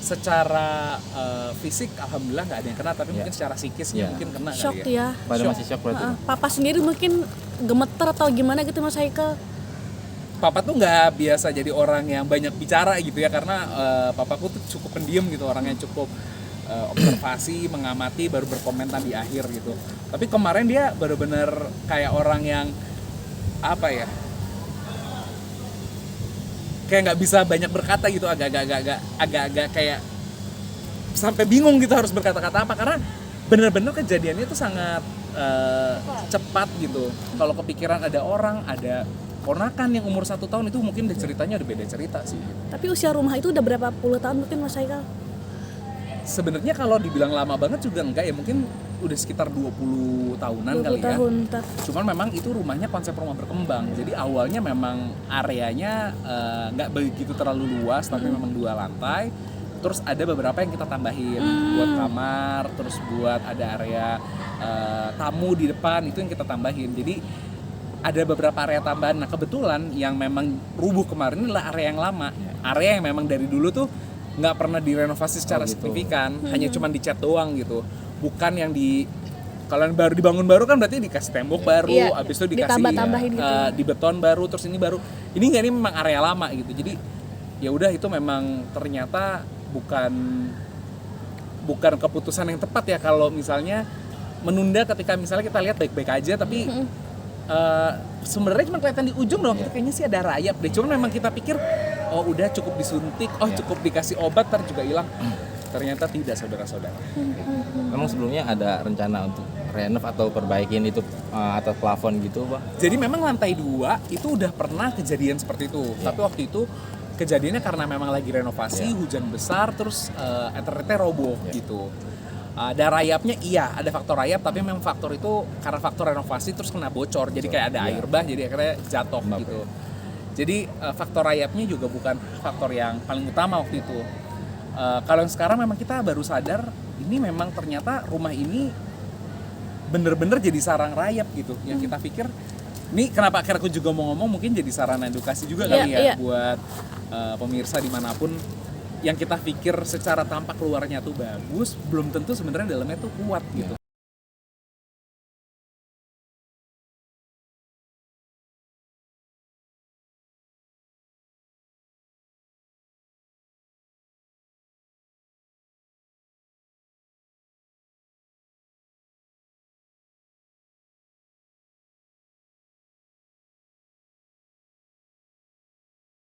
secara fisik alhamdulillah nggak ada yang kena, tapi mungkin secara psikisnya mungkin kena Shock kali ya. ya. Pada masih shock berarti. Papa sendiri mungkin gemeter atau gimana gitu Mas Haikal? Papa tuh nggak biasa jadi orang yang banyak bicara gitu ya, karena papaku tuh cukup pendiam gitu, orangnya cukup observasi, mengamati, baru berkomentar di akhir gitu. Tapi kemarin dia benar-benar kayak orang yang apa ya, kayak nggak bisa banyak berkata gitu, agak-agak kayak sampai bingung gitu harus berkata-kata apa, karena benar-benar kejadiannya itu sangat cepat gitu. Kalau kepikiran ada orang, ada ponakan yang umur 1 tahun itu mungkin ceritanya udah beda cerita sih. Tapi usia rumah itu udah berapa puluh tahun mungkin Mas Haikal? Sebenarnya kalau dibilang lama banget juga enggak ya, mungkin udah sekitar 20 tahunan 20 kali ya. tahun. Cuman memang itu rumahnya konsep rumah berkembang. Jadi awalnya memang areanya nggak begitu terlalu luas, tapi memang 2 lantai. Terus ada beberapa yang kita tambahin buat kamar, terus buat ada area tamu di depan, itu yang kita tambahin. Jadi ada beberapa area tambahan. Nah kebetulan yang memang rubuh kemarin ini adalah area yang lama, area yang memang dari dulu tuh nggak pernah direnovasi secara signifikan, hanya cuma dicat doang gitu. Bukan yang kalau yang baru dibangun baru kan berarti dikasih tembok baru, abis itu dikasih ditambah-tambahin gitu. di beton baru, terus ini baru. Ini nggak, ini memang area lama gitu. Jadi ya udah, itu memang ternyata bukan keputusan yang tepat ya kalau misalnya menunda ketika misalnya kita lihat baik-baik aja, tapi sebenarnya cuma kelihatan di ujung doang, itu kayaknya sih ada rayap deh. Cuman memang kita pikir oh udah cukup disuntik, cukup dikasih obat ntar juga hilang. Ternyata tidak, saudara-saudara. Memang sebelumnya ada rencana untuk renov atau perbaikin itu atas plafon gitu, Pak? Jadi memang lantai 2 itu udah pernah kejadian seperti itu. Tapi waktu itu kejadiannya karena memang lagi renovasi, hujan besar, terus eternetnya roboh gitu. Ada rayapnya, ada faktor rayap, tapi memang faktor itu karena faktor renovasi terus kena bocor, jadi kayak ada air bah, jadi akhirnya jatuh gitu. Jadi faktor rayapnya juga bukan faktor yang paling utama waktu itu. Kalau yang sekarang memang kita baru sadar, ini memang ternyata rumah ini bener-bener jadi sarang rayap gitu. Yang kita pikir, ini kenapa akhirnya aku juga mau ngomong, mungkin jadi sarana edukasi juga kali ya buat pemirsa dimanapun. Yang kita pikir secara tampak luarnya tuh bagus, belum tentu sebenarnya dalamnya tuh kuat gitu.